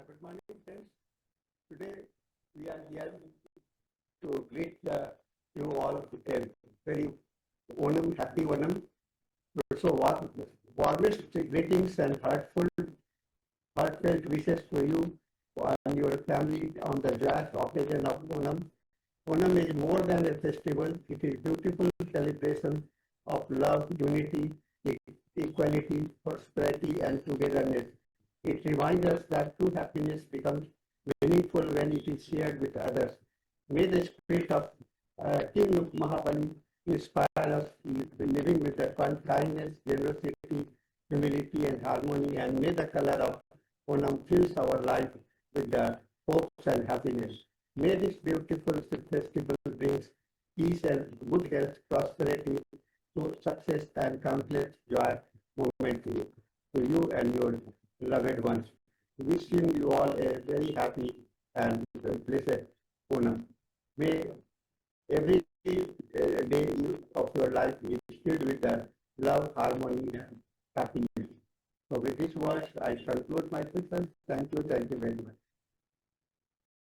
Good morning, friends. Today we are here to greet you all with a very Onam, happy Onam. So, warmest greetings and heartfelt wishes to you and your family on the joyous occasion of Onam. Onam is more than a festival; it is a beautiful celebration of love, unity, equality, prosperity, and togetherness. It reminds us that true happiness becomes meaningful when it is shared with others. May the spirit of King Mahabali inspire us living with a kindness, generosity, humility, and harmony, and may the color of Onam fills our life with the hopes and happiness. May this beautiful festival brings peace and good health, prosperity, success, and countless joy moment to you and your loved ones. Wishing you all a very happy and blessed Onam. May every day of your life is filled with love, harmony, and happiness. So with this words, I conclude my session. Thank you very much.